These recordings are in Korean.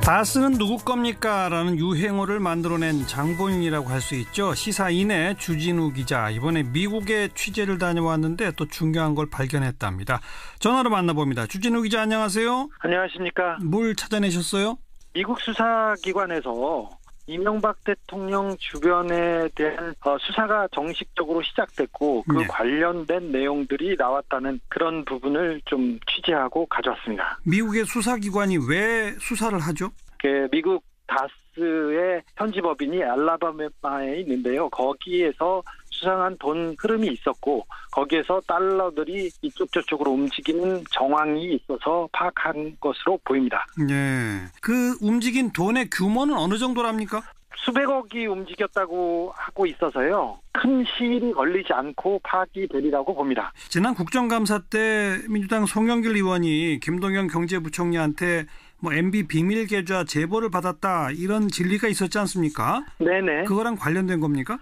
다스는 누구 겁니까? 라는 유행어를 만들어낸 장본인이라고 할 수 있죠. 시사인의 주진우 기자, 이번에 미국에 취재를 다녀왔는데 또 중요한 걸 발견했답니다. 전화로 만나봅니다. 주진우 기자, 안녕하세요. 안녕하십니까. 뭘 찾아내셨어요? 미국 수사기관에서 이명박 대통령 주변에 대한 수사가 정식적으로 시작됐고 그 네. 관련된 내용들이 나왔다는 그런 부분을 좀 취재하고 가져왔습니다. 미국의 수사기관이 왜 수사를 하죠? 미국 다스의 현지 법인이 알라바마에 있는데요. 거기에서 수상한 돈 흐름이 있었고 거기에서 달러들이 이쪽 저쪽으로 움직이는 정황이 있어서 파악한 것으로 보입니다. 네. 그 움직인 돈의 규모는 어느 정도랍니까? 수백억이 움직였다고 하고 있어서요. 큰 시일이 걸리지 않고 파악이 되리라고 봅니다. 지난 국정감사 때 민주당 송영길 의원이 김동연 경제부총리한테 MB 비밀 계좌 제보를 받았다, 이런 진리가 있었지 않습니까? 네네. 그거랑 관련된 겁니까?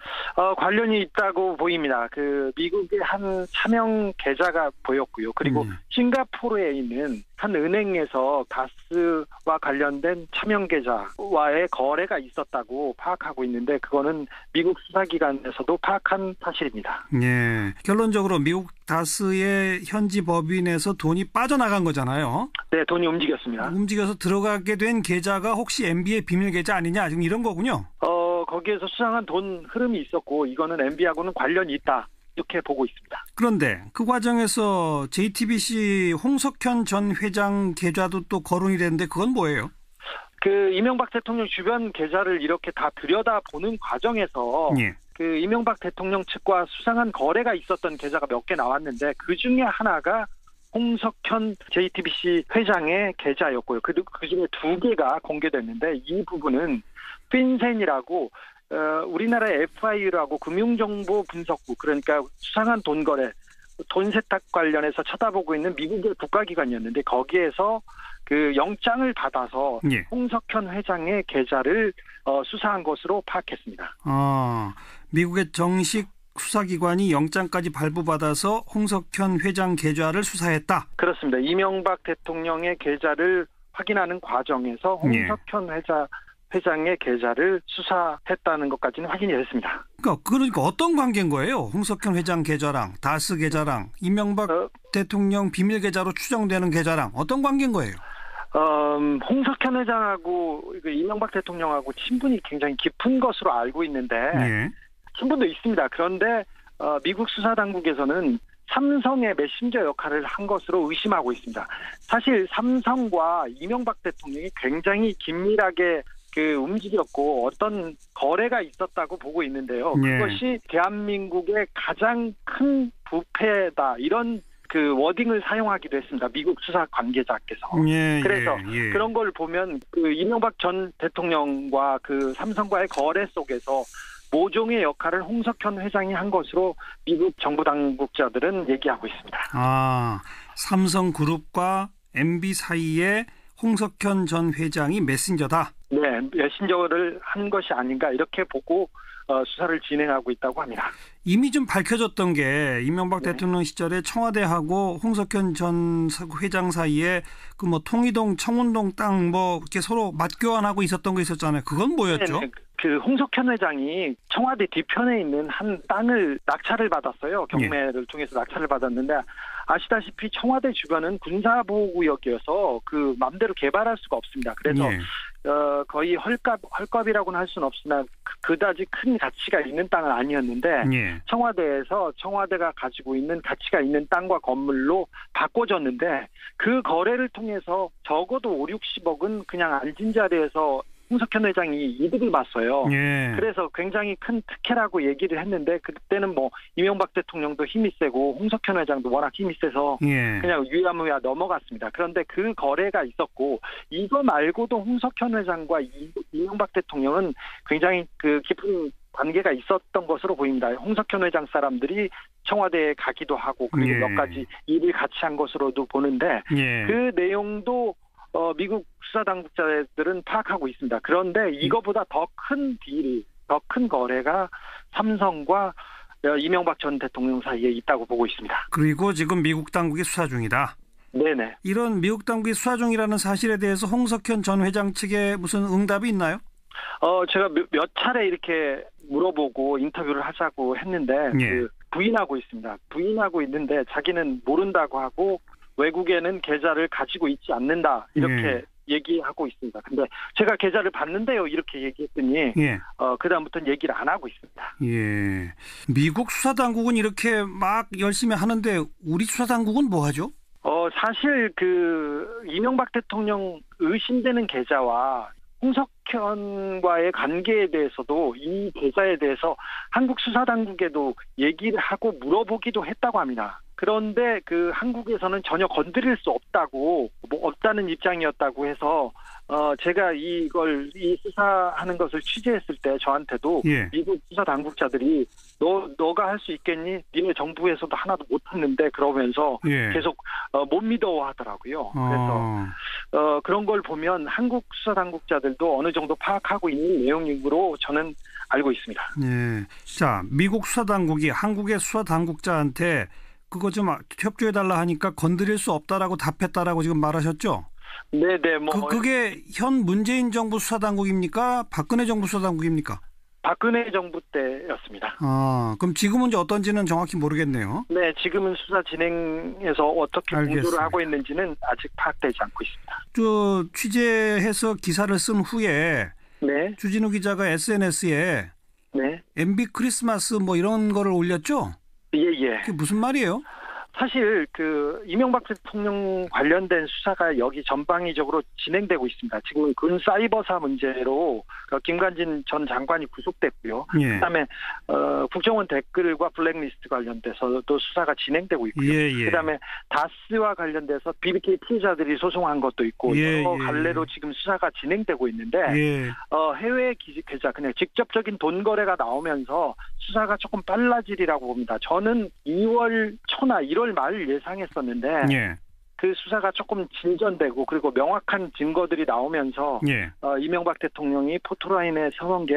관련이 있다고 보입니다. 미국의 한 차명 계좌가 보였고요. 그리고 싱가포르에 있는 한 은행에서 다스와 관련된 차명 계좌와의 거래가 있었다고 파악하고 있는데 그거는 미국 수사기관에서도 파악한 사실입니다. 네. 결론적으로 미국 다스의 현지 법인에서 돈이 빠져나간 거잖아요. 네, 돈이 움직였습니다. 움직여서 들어가게 된 계좌가 혹시 MB의 비밀 계좌 아니냐, 지금 이런 거군요. 거기에서 수상한 돈 흐름이 있었고 이거는 MB하고는 관련이 있다, 이렇게 보고 있습니다. 그런데 그 과정에서 JTBC 홍석현 전 회장 계좌도 또 거론이 됐는데 그건 뭐예요? 이명박 대통령 주변 계좌를 이렇게 다 들여다보는 과정에서 예. 이명박 대통령 측과 수상한 거래가 있었던 계좌가 몇 개 나왔는데 그 중에 하나가 홍석현 JTBC 회장의 계좌였고요. 그 중에 2개가 공개됐는데 이 부분은 핀센이라고 우리나라의 FIU라고 금융정보분석국, 그러니까 수상한 돈 거래, 돈 세탁 관련해서 쳐다보고 있는 미국의 국가기관이었는데 거기에서 영장을 받아서 홍석현 회장의 계좌를 수사한 것으로 파악했습니다. 미국의 정식 수사기관이 영장까지 발부받아서 홍석현 회장 계좌를 수사했다. 그렇습니다. 이명박 대통령의 계좌를 확인하는 과정에서 홍석현 회장의 계좌를 수사했다는 것까지는 확인이 됐습니다. 그러니까 어떤 관계인 거예요? 홍석현 회장 계좌랑 다스 계좌랑 이명박 대통령 비밀 계좌로 추정되는 계좌랑 어떤 관계인 거예요? 홍석현 회장하고 이명박 대통령하고 친분이 굉장히 깊은 것으로 알고 있는데 친분도 있습니다. 그런데 미국 수사당국에서는 삼성의 메신저 역할을 한 것으로 의심하고 있습니다. 사실 삼성과 이명박 대통령이 굉장히 긴밀하게 움직였고 어떤 거래가 있었다고 보고 있는데요. 그것이 대한민국의 가장 큰 부패다, 이런 워딩을 사용하기도 했습니다. 미국 수사 관계자께서. 그래서 그런 걸 보면 이명박 전 대통령과 삼성과의 거래 속에서 모종의 역할을 홍석현 회장이 한 것으로 미국 정부 당국자들은 얘기하고 있습니다. 삼성그룹과 MB 사이에 홍석현 전 회장이 메신저다. 네, 메신저를 한 것이 아닌가, 이렇게 보고 수사를 진행하고 있다고 합니다. 이미 좀 밝혀졌던 게 이명박 대통령 시절에 청와대하고 홍석현 전 회장 사이에 통이동, 청운동 땅 이렇게 서로 맞교환하고 있었던 거 있었잖아요. 그건 뭐였죠? 홍석현 회장이 청와대 뒤편에 있는 한 땅을 낙찰을 받았어요. 경매를 통해서 낙찰을 받았는데 아시다시피 청와대 주변은 군사보호구역이어서 마음대로 개발할 수가 없습니다. 그래서 거의 헐값이라고는 할 수는 없으나 그다지 큰 가치가 있는 땅은 아니었는데 청와대에서 청와대가 가지고 있는 가치가 있는 땅과 건물로 바꿔줬는데 그 거래를 통해서 적어도 5, 60억은 그냥 앉은 자리에서 홍석현 회장이 이득을 봤어요. 그래서 굉장히 큰 특혜라고 얘기를 했는데 그때는 이명박 대통령도 힘이 세고 홍석현 회장도 워낙 힘이 세서 그냥 유야무야 넘어갔습니다. 그런데 그 거래가 있었고 이거 말고도 홍석현 회장과 이명박 대통령은 굉장히 깊은 관계가 있었던 것으로 보입니다. 홍석현 회장 사람들이 청와대에 가기도 하고 그리고 몇 가지 일을 같이 한 것으로도 보는데 그 내용도 미국 수사당국자들은 파악하고 있습니다. 그런데 이거보다 더 큰 딜, 더 큰 거래가 삼성과 이명박 전 대통령 사이에 있다고 보고 있습니다. 그리고 지금 미국 당국이 수사 중이다. 네네. 이런 미국 당국이 수사 중이라는 사실에 대해서 홍석현 전 회장 측에 무슨 응답이 있나요? 제가 몇 차례 이렇게 물어보고 인터뷰를 하자고 했는데 예. 부인하고 있습니다. 부인하고 있는데 자기는 모른다고 하고 외국에는 계좌를 가지고 있지 않는다 이렇게 얘기하고 있습니다. 근데 제가 계좌를 봤는데요 이렇게 얘기했더니 그다음부터는 얘기를 안 하고 있습니다. 예. 미국 수사 당국은 이렇게 막 열심히 하는데 우리 수사 당국은 뭐 하죠? 사실 이명박 대통령 의심되는 계좌와 홍석현과의 관계에 대해서도 이 계좌에 대해서 한국 수사당국에도 얘기를 하고 물어보기도 했다고 합니다. 그런데 한국에서는 전혀 건드릴 수 없다고 없다는 입장이었다고 해서 제가 이 수사하는 것을 취재했을 때 저한테도 미국 수사 당국자들이 너가 할 수 있겠니? 니네 정부에서도 하나도 못했는데 그러면서 계속 못 믿어하더라고요. 그래서 그런 걸 보면 한국 수사 당국자들도 어느 정도 파악하고 있는 내용이므로 저는 알고 있습니다. 예. 자, 미국 수사 당국이 한국의 수사 당국자한테 그거 좀 협조해달라 하니까 건드릴 수 없다라고 답했다라고 지금 말하셨죠? 네네. 그게 현 문재인 정부 수사당국입니까? 박근혜 정부 수사당국입니까? 박근혜 정부 때였습니다. 그럼 지금은 이제 어떤지는 정확히 모르겠네요. 네, 지금은 수사 진행에서 어떻게 공조를 하고 있는지는 아직 파악되지 않고 있습니다. 취재해서 기사를 쓴 후에 주진우 기자가 SNS에 MB 크리스마스 뭐 이런 거를 올렸죠? 예. 그게 무슨 말이에요? 사실 이명박 대통령 관련된 수사가 여기 전방위적으로 진행되고 있습니다. 지금 군 사이버사 문제로 김관진 전 장관이 구속됐고요. 그다음에 국정원 댓글과 블랙리스트 관련돼서도 수사가 진행되고 있고요. 그다음에 다스와 관련돼서 BBK 피해자들이 소송한 것도 있고 여러 갈래로 지금 수사가 진행되고 있는데 해외 계좌 그냥 직접적인 돈 거래가 나오면서 수사가 조금 빨라지리라고 봅니다. 저는 2월 초나 1월 말 예상했었는데 그 수사가 조금 진전되고 그리고 명확한 증거들이 나오면서 이명박 대통령이 포토라인에 세운 게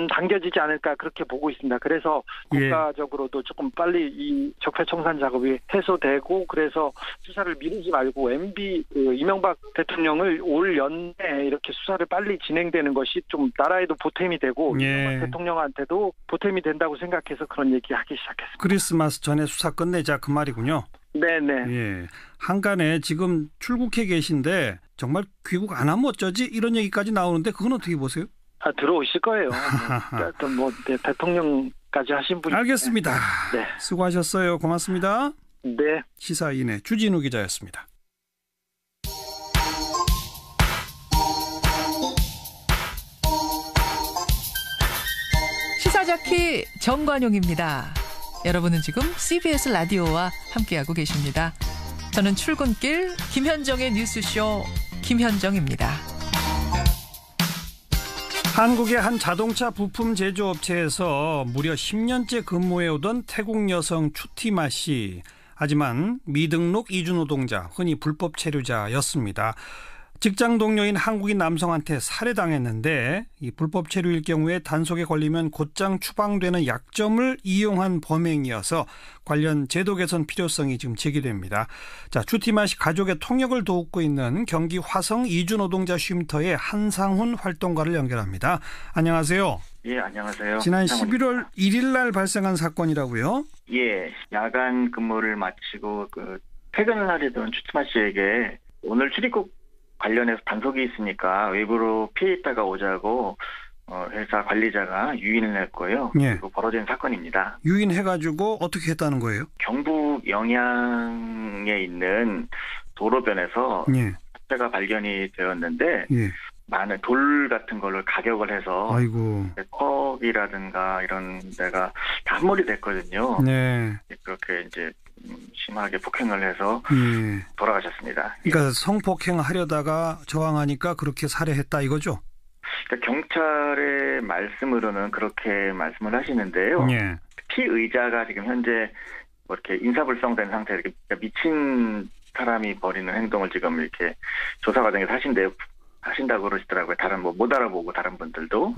당겨지지 않을까 그렇게 보고 있습니다. 그래서 국가적으로도 조금 빨리 이 적폐청산 작업이 해소되고 그래서 수사를 미루지 말고 이명박 대통령을 올 연내에 이렇게 수사를 빨리 진행되는 것이 좀 나라에도 보탬이 되고 이명박 대통령한테도 보탬이 된다고 생각해서 그런 얘기하기 시작했습니다. 크리스마스 전에 수사 끝내자 그 말이군요. 네네. 한간에 지금 출국해 계신데 정말 귀국 안 하면 어쩌지? 이런 얘기까지 나오는데 그건 어떻게 보세요? 들어오실 거예요. 대통령까지 하신 분이. 알겠습니다. 수고하셨어요. 고맙습니다. 네. 시사인의 주진우 기자였습니다. 시사자키 정관용입니다. 여러분은 지금 CBS 라디오와 함께하고 계십니다. 저는 출근길 김현정의 뉴스쇼 김현정입니다. 한국의 한 자동차 부품 제조업체에서 무려 10년째 근무해오던 태국 여성 추티마 씨. 하지만 미등록 이주노동자, 흔히 불법 체류자였습니다. 직장 동료인 한국인 남성한테 살해당했는데 이 불법 체류일 경우에 단속에 걸리면 곧장 추방되는 약점을 이용한 범행이어서 관련 제도 개선 필요성이 지금 제기됩니다. 자, 추티마 씨 가족의 통역을 돕고 있는 경기 화성 이주노동자 쉼터의 한상훈 활동가를 연결합니다. 안녕하세요. 예, 안녕하세요. 지난 11월 1일 날 발생한 사건이라고요? 예, 야간 근무를 마치고 퇴근을 하려던 추티마 씨에게 오늘 출입국 관련해서 단속이 있으니까 외부로 피해 있다가 오자고 회사 관리자가 유인을 했고요. 그리고 벌어진 사건입니다. 유인해가지고 어떻게 했다는 거예요? 경북 영양에 있는 도로변에서 사체가 발견이 되었는데 많은 돌 같은 걸로 가격을 해서 컵이라든가 이런 데가 다 함몰이 됐거든요. 그렇게 이제 심하게 폭행을 해서 돌아가셨습니다. 그러니까 성폭행 하려다가 저항하니까 그렇게 살해했다 이거죠? 그러니까 경찰의 말씀으로는 그렇게 말씀을 하시는데요. 피의자가 지금 현재 뭐 이렇게 인사불성된 상태에 이렇게 미친 사람이 벌이는 행동을 지금 이렇게 조사 과정에서 하신다고 그러시더라고요. 다른 못 알아보고 다른 분들도.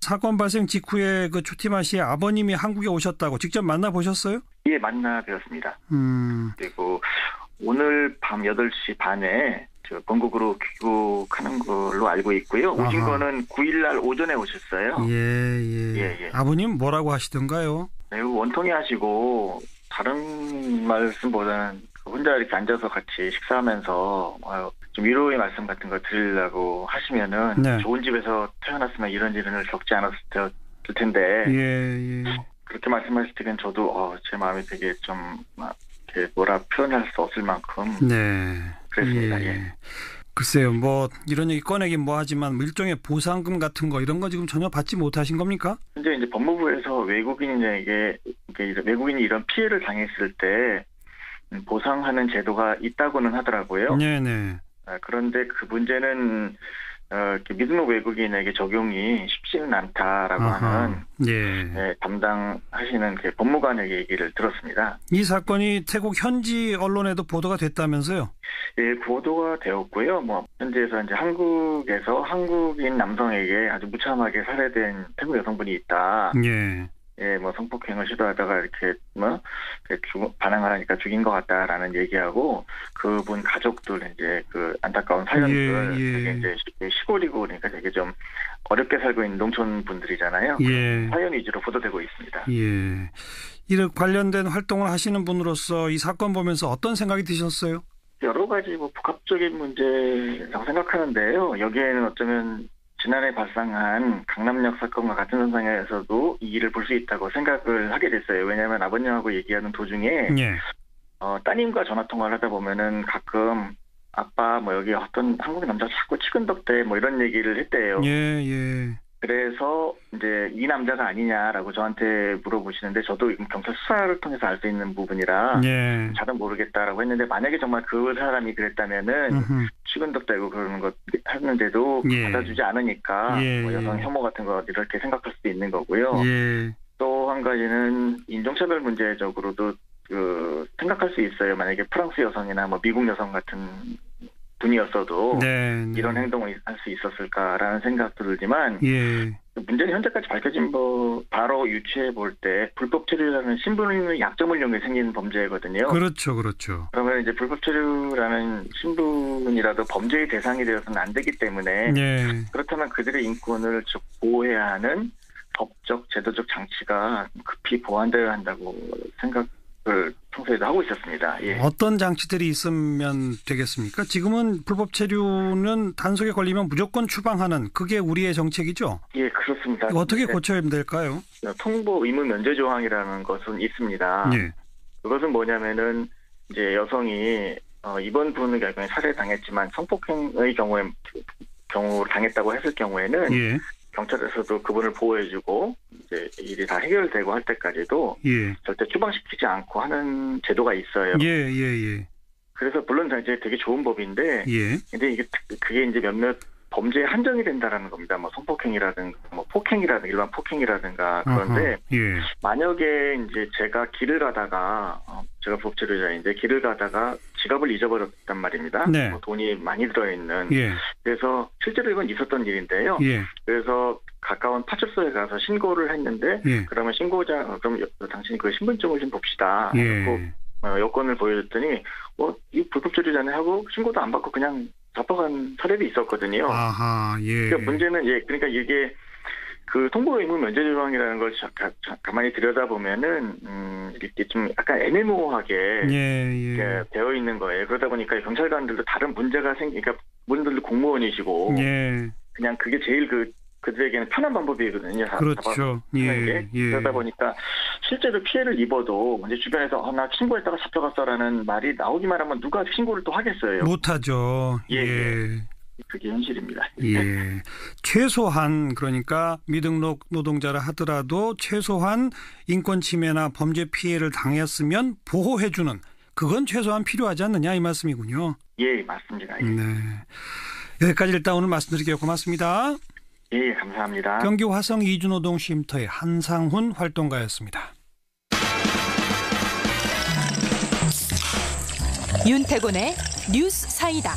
사건 발생 직후에 그 추티마 씨의 아버님이 한국에 오셨다고 직접 만나보셨어요? 예, 만나뵈었습니다. 그리고 오늘 밤 8시 반에 본국으로 귀국하는 걸로 알고 있고요. 오신 거는 9일날 오전에 오셨어요. 예. 아버님 뭐라고 하시던가요? 매우 원통해 하시고 다른 말씀보다는 혼자 이렇게 앉아서 같이 식사하면서 좀 위로의 말씀 같은 거 드리려고 하시면은 네. 좋은 집에서 태어났으면 이런 일을 겪지 않았을 텐데 예. 그렇게 말씀하실 때는 저도 제 마음이 되게 좀 이렇게 뭐라 표현할 수 없을 만큼 네. 그랬습니다. 예. 글쎄요, 뭐 이런 얘기 꺼내긴 뭐하지만 일종의 보상금 같은 거 이런 거 지금 전혀 받지 못하신 겁니까? 현재 이제 법무부에서 외국인에게 외국인이 이런 피해를 당했을 때 보상하는 제도가 있다고는 하더라고요. 네네. 그런데 그 문제는 미등록 외국인에게 적용이 쉽지는 않다라고 하는 담당하시는 그 법무관의 얘기를 들었습니다. 이 사건이 태국 현지 언론에도 보도가 됐다면서요? 예, 보도가 되었고요. 현지에서 이제 한국에서 한국인 남성에게 아주 무참하게 살해된 태국 여성분이 있다. 성폭행을 시도하다가 이렇게 반항을 하니까 죽인 것 같다라는 얘기하고 그분 가족들 이제 그 안타까운 사연들 되게 이제 시골이고 그러니까 되게 좀 어렵게 살고 있는 농촌 분들이잖아요. 사연 위주로 보도되고 있습니다. 이런 관련된 활동을 하시는 분으로서 이 사건 보면서 어떤 생각이 드셨어요? 여러 가지 복합적인 문제라고 생각하는데요. 여기에는 어쩌면 지난해 발생한 강남역 사건과 같은 선상에서도 이 일을 볼 수 있다고 생각을 하게 됐어요. 왜냐하면 아버님하고 얘기하는 도중에 따님과 전화 통화를 하다 보면은 가끔 아빠 여기 어떤 한국 남자 자꾸 치근덕대 이런 얘기를 했대요. 그래서 이제 이 남자가 아니냐라고 저한테 물어보시는데 저도 경찰 수사를 통해서 알 수 있는 부분이라 잘은 모르겠다라고 했는데 만약에 정말 그 사람이 그랬다면은 치근덕대고 그러는 것 하는데도 받아주지 않으니까 여성 혐오 같은 거 이렇게 생각할 수도 있는 거고요. 또 한 가지는 인종차별 문제적으로도 생각할 수 있어요. 만약에 프랑스 여성이나 미국 여성 같은 분이었어도 이런 행동을 할 수 있었을까라는 생각도 들지만 문제는 현재까지 밝혀진 바로 유추해 볼 때 불법 체류라는 신분의 약점을 이용해 생긴 범죄거든요. 그렇죠. 그러면 이제 불법 체류라는 신분이라도 범죄의 대상이 되어서는 안 되기 때문에 그렇다면 그들의 인권을 보호해야 하는 법적, 제도적 장치가 급히 보완되어야 한다고 생각을 평소에도 하고 있었습니다. 어떤 장치들이 있으면 되겠습니까? 지금은 불법 체류는 단속에 걸리면 무조건 추방하는 그게 우리의 정책이죠? 예, 그렇습니다. 어떻게 고쳐야 될까요? 통보 의무 면제 조항이라는 것은 있습니다. 그것은 뭐냐면은 이제 여성이 이번 분의 경우에 살해당했지만 성폭행의 경우 당했다고 했을 경우에는 경찰에서도 그분을 보호해주고 이제 일이 다 해결되고 할 때까지도 절대 추방시키지 않고 하는 제도가 있어요. 그래서 물론 이제 되게 좋은 법인데, 근데 그게 이제 몇몇 범죄에 한정이 된다라는 겁니다. 성폭행이라든가, 폭행이라든가, 일반 폭행이라든가 그런데 만약에 이제 제가 길을 가다가 제가 불법체류자인데 길을 가다가 지갑을 잊어버렸단 말입니다. 돈이 많이 들어있는. 그래서 실제로 이건 있었던 일인데요. 그래서 가까운 파출소에 가서 신고를 했는데 그러면 그럼 당신이 그 신분증을 좀 봅시다. 여권을 보여줬더니 이 불법체류자네 하고 신고도 안 받고 그냥 잡혀간 사례도 있었거든요. 그러니까 문제는 그러니까 이게 그 통보 의무 면제 조항이라는 걸 가만히 들여다보면은 이렇게 좀 약간 애매모호하게 되어 있는 거예요. 그러다 보니까 경찰관들도 다른 문제가 그러니까 본인들도 공무원이시고 그냥 그게 제일 그들에게는 편한 방법이거든요. 그렇죠. 그러다 보니까 실제로 피해를 입어도 이제 주변에서 나 신고했다가 잡혀갔어라는 말이 나오기만 하면 누가 신고를 또 하겠어요. 못하죠. 그게 현실입니다. 최소한 그러니까 미등록 노동자라 하더라도 최소한 인권 침해나 범죄 피해를 당했으면 보호해주는 그건 최소한 필요하지 않느냐 이 말씀이군요. 맞습니다. 여기까지 일단 오늘 말씀드리게요. 고맙습니다. 감사합니다. 경기 화성 이주노동쉼터의 한상훈 활동가였습니다. 윤태곤의 뉴스 사이다.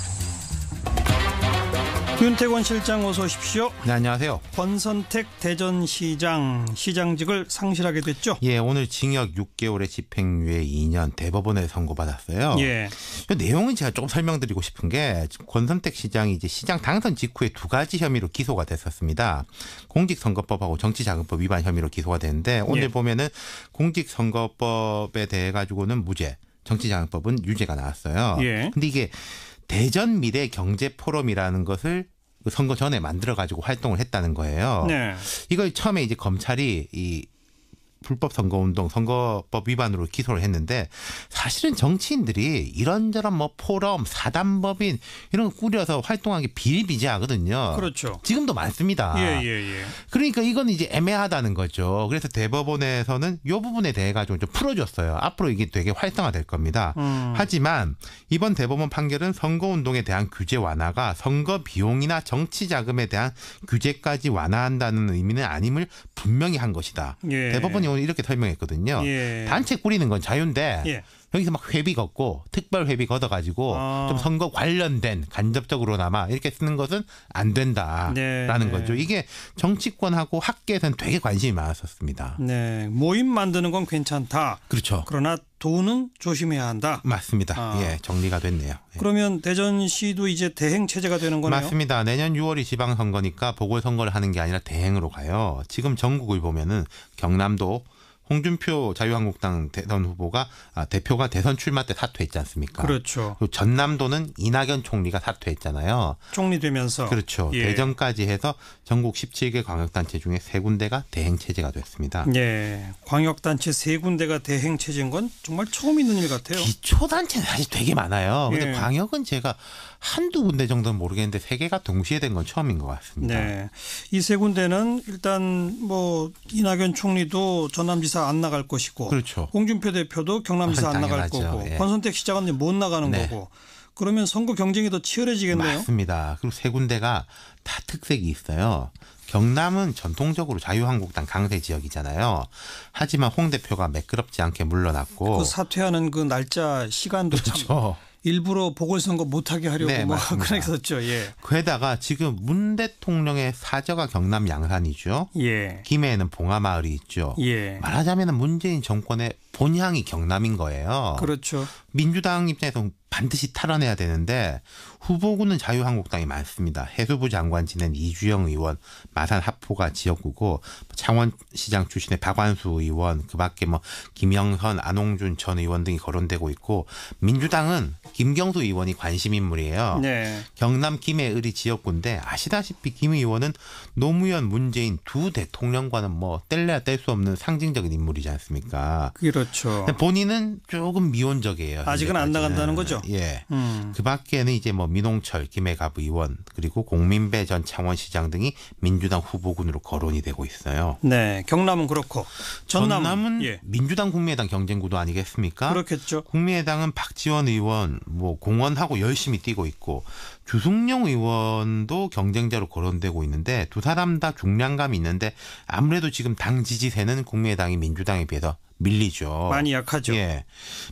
윤태권 실장 어서 오십시오. 네, 안녕하세요. 권선택 대전시장 시장직을 상실하게 됐죠. 예, 오늘 징역 6개월에 집행유예 2년 대법원에 선고받았어요. 예. 이 내용은 제가 조금 설명드리고 싶은 게 권선택 시장이 이제 시장 당선 직후에 두 가지 혐의로 기소가 됐었습니다. 공직선거법하고 정치자금법 위반 혐의로 기소가 됐는데 오늘 예. 보면은 공직선거법에 대해 가지고는 무죄, 정치자금법은 유죄가 나왔어요. 예. 근데 이게 대전 미래 경제 포럼이라는 것을 선거 전에 만들어 가지고 활동을 했다는 거예요. 네. 이걸 처음에 이제 검찰이 이 불법 선거운동 선거법 위반으로 기소를 했는데 사실은 정치인들이 이런저런 뭐 포럼, 사단법인 이런 거 꾸려서 활동한 게 비일비재하거든요. 그렇죠. 지금도 많습니다. 예. 그러니까 이건 이제 애매하다는 거죠. 그래서 대법원에서는 이 부분에 대해 가지고 좀 풀어줬어요. 앞으로 이게 되게 활성화될 겁니다. 하지만 이번 대법원 판결은 선거운동에 대한 규제 완화가 선거 비용이나 정치 자금에 대한 규제까지 완화한다는 의미는 아님을 분명히 한 것이다. 예. 대법원이 오늘 이렇게 설명했거든요. 예. 단체 꾸리는 건 자유인데 예. 여기서 막 회비 걷고 특별 회비 걷어가지고 좀 선거 관련된 간접적으로나마 이렇게 쓰는 것은 안 된다라는 거죠. 이게 정치권하고 학계에서는 되게 관심이 많았었습니다. 네, 모임 만드는 건 괜찮다. 그렇죠. 그러나 돈은 조심해야 한다. 맞습니다. 예, 정리가 됐네요. 예. 그러면 대전시도 이제 대행 체제가 되는 거네요. 맞습니다. 내년 6월이 지방선거니까 보궐선거를 하는 게 아니라 대행으로 가요. 지금 전국을 보면은 경남도 홍준표 자유한국당 대선 후보가 대표가 대선 출마 때 사퇴했지 않습니까? 그렇죠. 그리고 전남도는 이낙연 총리가 사퇴했잖아요. 총리 되면서. 그렇죠. 예. 대전까지 해서 전국 17개 광역단체 중에 3군데가 대행 체제가 됐습니다. 예, 광역단체 3군데가 대행 체제인 건 정말 처음 있는 일 같아요. 기초단체는 사실 되게 많아요. 근데 예. 광역은 제가 한두 군데 정도는 모르겠는데 3개가 동시에 된 건 처음인 것 같습니다. 네, 이 3군데는 일단 뭐 이낙연 총리도 전남지사 안 나갈 것이고, 그렇죠. 홍준표 대표도 경남지사 안 나갈 당연하죠. 거고, 예. 권선택 시장은 못 나가는 네. 거고. 그러면 선거 경쟁이 더 치열해지겠네요. 맞습니다. 그리고 3군데가 다 특색이 있어요. 경남은 전통적으로 자유한국당 강세 지역이잖아요. 하지만 홍 대표가 매끄럽지 않게 물러났고. 그 사퇴하는 그 날짜 시간도 참 그렇죠. 일부러 보궐선거 못하게 하려고 네, 뭐 맞습니다. 그랬었죠. 예. 게다가 지금 문 대통령의 사저가 경남 양산이죠. 예. 김해에는 봉하마을이 있죠. 예. 말하자면 문재인 정권의 본향이 경남인 거예요. 그렇죠. 민주당 입장에서 반드시 탈환해야 되는데 후보군은 자유한국당이 많습니다. 해수부 장관 지낸 이주영 의원, 마산 하포가 지역구고 창원시장 출신의 박완수 의원, 그밖에 뭐 김영선, 안홍준 전 의원 등이 거론되고 있고 민주당은 김경수 의원이 관심 인물이에요. 네. 경남 김해을이 지역구인데 아시다시피 김 의원은 노무현, 문재인 두 대통령과는 뭐 뗄래야 뗄 수 없는 상징적인 인물이지 않습니까? 그렇죠. 본인은 조금 미온적이에요. 아직은 안 나간다는 거죠? 예. 그 밖에는 이제 뭐 민홍철, 김해갑 의원 그리고 공민배 전 창원시장 등이 민주당 후보군으로 거론이 되고 있어요. 네. 경남은 그렇고 전남은 예. 민주당 국민의당 경쟁 구도 아니겠습니까? 그렇겠죠. 국민의당은 박지원 의원 뭐 공헌하고 열심히 뛰고 있고 주승용 의원도 경쟁자로 거론되고 있는데 두 사람 다 중량감이 있는데 아무래도 지금 당 지지세는 국민의당이 민주당에 비해서 밀리죠. 많이 약하죠. 예.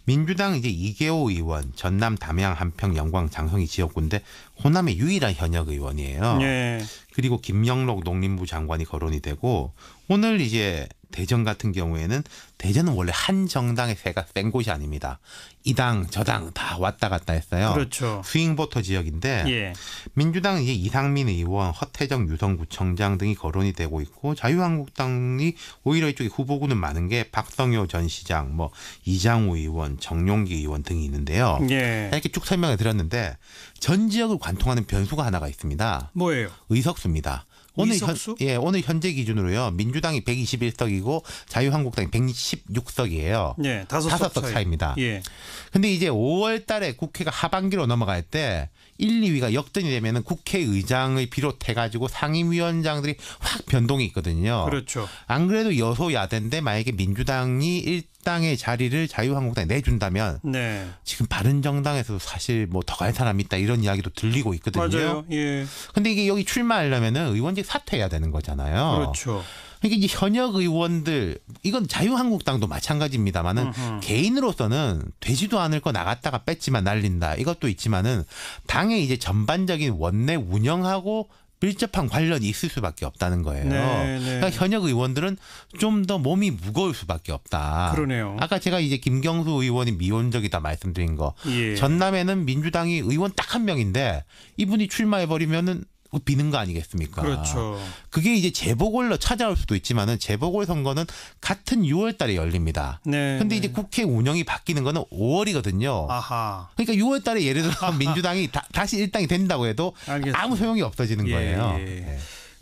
민주당 이제 이계호 의원, 전남 담양 한평 영광 장성이 지역구인데 호남의 유일한 현역 의원이에요. 예. 그리고 김영록 농림부 장관이 거론이 되고 오늘 이제 대전 같은 경우에는 대전은 원래 한 정당의 세가 센 곳이 아닙니다. 이 당 저 당 다 왔다 갔다 했어요. 그렇죠. 스윙보터 지역인데 예. 민주당은 이제 이상민 의원, 허태정 유성구청장 등이 거론이 되고 있고 자유한국당이 오히려 이쪽에 후보군은 많은 게 박성효 전 시장, 뭐 이장우 의원, 정용기 의원 등이 있는데요. 예. 이렇게 쭉 설명을 드렸는데 전 지역을 관통하는 변수가 하나가 있습니다. 뭐예요? 의석수입니다. 의석수? 오늘 현재 기준으로요. 민주당이 121석이고 자유한국당이 116석이에요. 예, 5석 차이입니다. 예. 근데 이제 5월 달에 국회가 하반기로 넘어갈 때 1, 2위가 역전이 되면은 국회의장을 비롯해 가지고 상임위원장들이 확 변동이 있거든요. 그렇죠. 안 그래도 여소야대인데 만약에 민주당이 일당의 자리를 자유한국당에 내준다면 네. 지금 바른정당에서도 사실 뭐 더 갈 사람이 있다 이런 이야기도 들리고 있거든요. 맞아요. 예. 근데 이게 여기 출마하려면은 의원직 사퇴해야 되는 거잖아요. 그렇죠. 그러니까 이제 현역 의원들 이건 자유한국당도 마찬가지입니다만은 개인으로서는 되지도 않을 거 나갔다가 뺐지만 날린다 이것도 있지만은 당의 이제 전반적인 원내 운영하고 밀접한 관련이 있을 수밖에 없다는 거예요. 네, 네. 그러니까 현역 의원들은 좀 더 몸이 무거울 수밖에 없다. 그러네요. 아까 제가 이제 김경수 의원이 미온적이다 말씀드린 거. 예. 전남에는 민주당이 의원 딱 한 명인데 이분이 출마해버리면은 비는 거 아니겠습니까? 그렇죠. 그게 이제 재보궐로 찾아올 수도 있지만은 재보궐 선거는 같은 6월 달에 열립니다. 네. 근데 네. 이제 국회 운영이 바뀌는 거는 5월이거든요. 아하. 그러니까 6월 달에 예를 들어서 민주당이 다시 일당이 된다고 해도 알겠습니다. 아무 소용이 없어지는 거예요. 예. 네.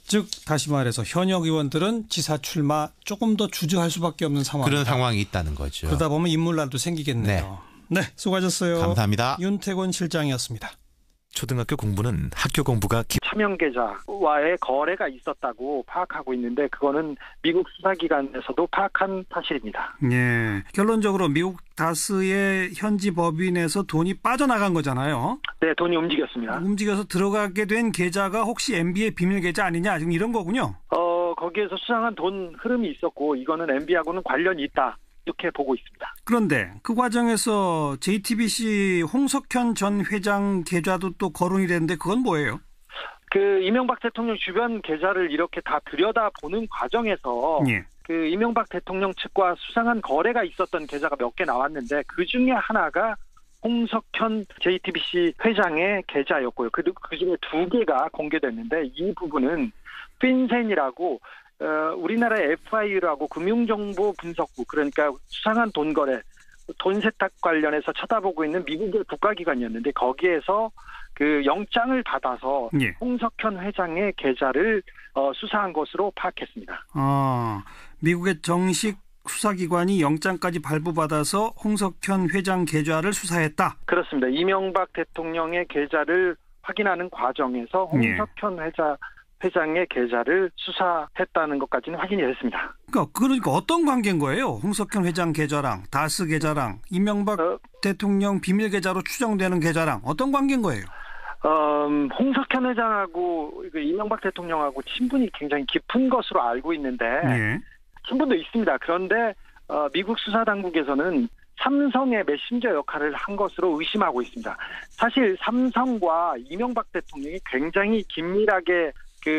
즉 다시 말해서 현역 의원들은 지사 출마 조금 더 주저할 수밖에 없는 상황. 그런 상황이 있다는 거죠. 그러다 보면 인물난도 생기겠네요. 네, 수고하셨어요. 감사합니다. 윤태곤 실장이었습니다. 초등학교 공부는 학교 공부가 차명 계좌와의 거래가 있었다고 파악하고 있는데 그거는 미국 수사기관에서도 파악한 사실입니다. 예. 결론적으로 미국 다스의 현지 법인에서 돈이 빠져나간 거잖아요. 네, 돈이 움직였습니다. 움직여서 들어가게 된 계좌가 혹시 MB의 비밀 계좌 아니냐 지금 이런 거군요. 거기에서 수상한 돈 흐름이 있었고 이거는 MB하고는 관련이 있다. 이렇게 보고 있습니다. 그런데 그 과정에서 JTBC 홍석현 전 회장 계좌도 또 거론이 됐는데 그건 뭐예요? 그 이명박 대통령 주변 계좌를 이렇게 다 들여다보는 과정에서 예. 그 이명박 대통령 측과 수상한 거래가 있었던 계좌가 몇 개 나왔는데 그 중에 하나가 홍석현 JTBC 회장의 계좌였고요. 그 중에 2개가 공개됐는데 이 부분은 핀센이라고 우리나라의 FIU라고 금융정보분석부 그러니까 수상한 돈 거래, 돈 세탁 관련해서 쳐다보고 있는 미국의 국가기관이었는데 거기에서 그 영장을 받아서 예. 홍석현 회장의 계좌를 수사한 것으로 파악했습니다. 미국의 정식 수사기관이 영장까지 발부받아서 홍석현 회장 계좌를 수사했다. 그렇습니다. 이명박 대통령의 계좌를 확인하는 과정에서 홍석현 회장의 계좌를 수사했다는 것까지는 확인이 됐습니다. 그러니까 어떤 관계인 거예요? 홍석현 회장 계좌랑 다스 계좌랑 이명박 대통령 비밀 계좌로 추정되는 계좌랑 어떤 관계인 거예요? 홍석현 회장하고 이명박 대통령하고 친분이 굉장히 깊은 것으로 알고 있는데 예. 친분도 있습니다. 그런데 미국 수사당국에서는 삼성의 메신저 역할을 한 것으로 의심하고 있습니다. 사실 삼성과 이명박 대통령이 굉장히 긴밀하게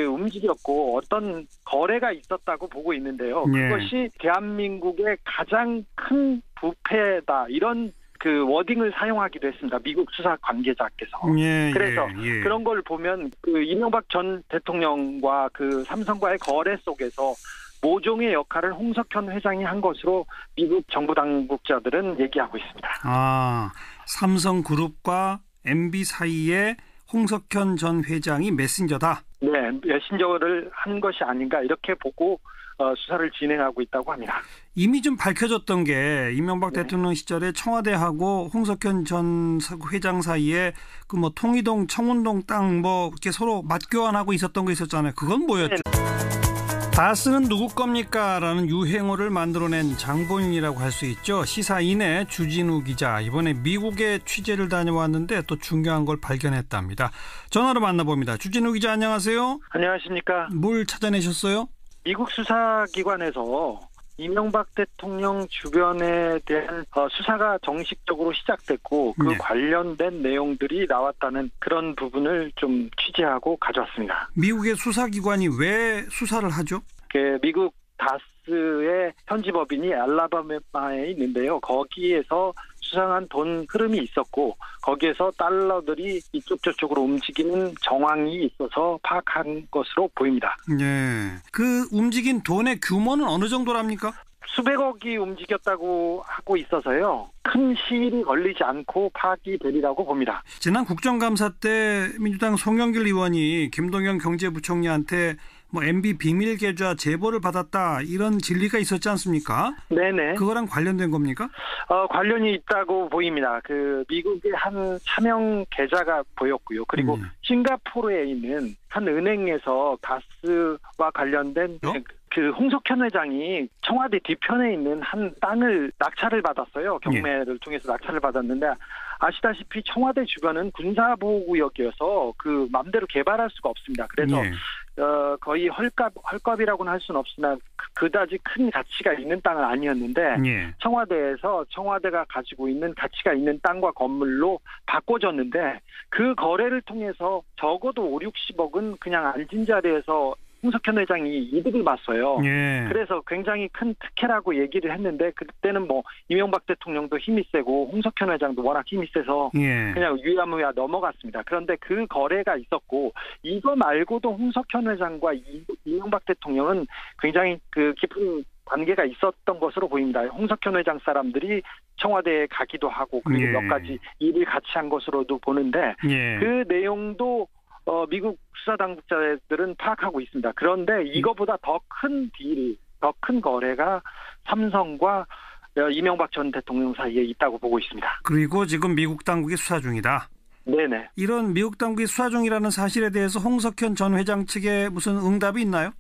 움직였고 어떤 거래가 있었다고 보고 있는데요. 예. 그것이 대한민국의 가장 큰 부패다 이런 그 워딩을 사용하기도 했습니다. 미국 수사 관계자께서. 예, 그래서 예. 그런 걸 보면 그 이명박 전 대통령과 그 삼성과의 거래 속에서 모종의 역할을 홍석현 회장이 한 것으로 미국 정부 당국자들은 얘기하고 있습니다. 삼성그룹과 MB 사이에 홍석현 전 회장이 메신저다. 네, 메신저를 한 것이 아닌가 이렇게 보고 수사를 진행하고 있다고 합니다. 이미 좀 밝혀졌던 게 이명박 대통령 시절에 청와대하고 홍석현 전 회장 사이에 그 뭐 통이동, 청운동 땅 뭐 이렇게 서로 맞교환하고 있었던 거 있었잖아요. 그건 뭐였죠? 다스는 누구 겁니까? 라는 유행어를 만들어낸 장본인이라고 할 수 있죠. 시사인의 주진우 기자, 이번에 미국에 취재를 다녀왔는데 또 중요한 걸 발견했답니다. 전화로 만나봅니다. 주진우 기자 안녕하세요. 안녕하십니까. 뭘 찾아내셨어요? 미국 수사기관에서 이명박 대통령 주변에 대한 수사가 정식적으로 시작됐고 그 관련된 내용들이 나왔다는 그런 부분을 좀 취재하고 가져왔습니다. 미국의 수사기관이 왜 수사를 하죠? 미국 다스의 현지 법인이 알라바마에 있는데요. 거기에서 수상한 돈 흐름이 있었고 거기에서 달러들이 이쪽 저쪽으로 움직이는 정황이 있어서 파악한 것으로 보입니다. 네. 그 움직인 돈의 규모는 어느 정도랍니까? 수백억이 움직였다고 하고 있어서요. 큰 시일이 걸리지 않고 파악이 되리라고 봅니다. 지난 국정감사 때 민주당 송영길 의원이 김동연 경제부총리한테 뭐 MB 비밀 계좌 제보를 받았다 이런 진리가 있었지 않습니까? 네네. 그거랑 관련된 겁니까? 관련이 있다고 보입니다. 그 미국의 한 차명 계좌가 보였고요. 그리고 싱가포르에 있는 한 은행에서 다스와 관련된 그 홍석현 회장이 청와대 뒤편에 있는 한 땅을 낙찰을 받았어요. 경매를 통해서 낙찰을 받았는데 아시다시피 청와대 주변은 군사보호구역이어서 그 맘대로 개발할 수가 없습니다. 그래서 거의 헐값이라고는 할 수는 없으나 그다지 큰 가치가 있는 땅은 아니었는데 예. 청와대가 가지고 있는 가치가 있는 땅과 건물로 바꿔줬는데 그 거래를 통해서 적어도 5, 60억은 그냥 앉은 자리에서 홍석현 회장이 이득을 봤어요. 예. 그래서 굉장히 큰 특혜라고 얘기를 했는데 그때는 뭐 이명박 대통령도 힘이 세고 홍석현 회장도 워낙 힘이 세서 예. 그냥 유야무야 넘어갔습니다. 그런데 그 거래가 있었고 이거 말고도 홍석현 회장과 이명박 대통령은 굉장히 그 깊은 관계가 있었던 것으로 보입니다. 홍석현 회장 사람들이 청와대에 가기도 하고 그리고 예. 몇 가지 일을 같이 한 것으로도 보는데 예. 그 내용도 미국 수사당국자들은 파악하고 있습니다. 그런데 이거보다 더 큰 딜, 더 큰 거래가 삼성과 이명박 전 대통령 사이에 있다고 보고 있습니다. 그리고 지금 미국 당국이 수사 중이다. 네네. 이런 미국 당국이 수사 중이라는 사실에 대해서 홍석현 전 회장 측에 무슨 응답이 있나요?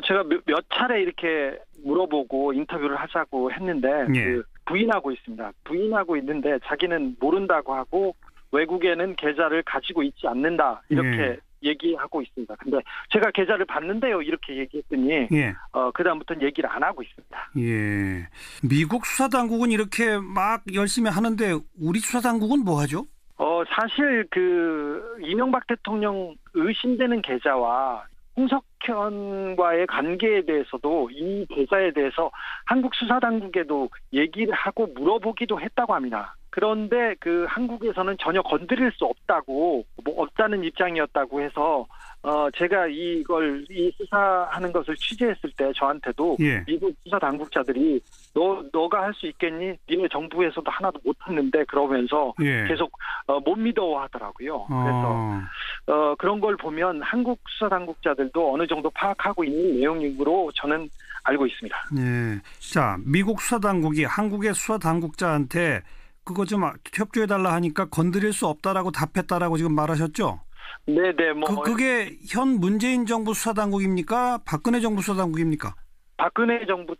제가 몇 차례 이렇게 물어보고 인터뷰를 하자고 했는데 예. 부인하고 있습니다. 부인하고 있는데 자기는 모른다고 하고 외국에는 계좌를 가지고 있지 않는다 이렇게 얘기하고 있습니다. 근데 제가 계좌를 봤는데요 이렇게 얘기했더니 예. 그다음부터는 얘기를 안 하고 있습니다. 예. 미국 수사당국은 이렇게 막 열심히 하는데 우리 수사당국은 뭐 하죠? 사실 그 이명박 대통령 의심되는 계좌와 홍석현과의 관계에 대해서도 이 계좌에 대해서 한국 수사당국에도 얘기를 하고 물어보기도 했다고 합니다. 그런데 그 한국에서는 전혀 건드릴 수 없다고 없다는 입장이었다고 해서 제가 이 수사하는 것을 취재했을 때 저한테도 예. 미국 수사 당국자들이 너가 할 수 있겠니? 니네 정부에서도 하나도 못했는데 그러면서 예. 계속 못 믿어하더라고요. 그래서 그런 걸 보면 한국 수사 당국자들도 어느 정도 파악하고 있는 내용으로 저는 알고 있습니다. 예. 자, 미국 수사당국이 한국의 수사당국자한테 그거 좀 협조해달라 하니까 건드릴 수 없다라고 답했다라고 지금 말하셨죠? 네네. 그게 현 문재인 정부 수사당국입니까? 박근혜 정부 수사당국입니까? 박근혜 정부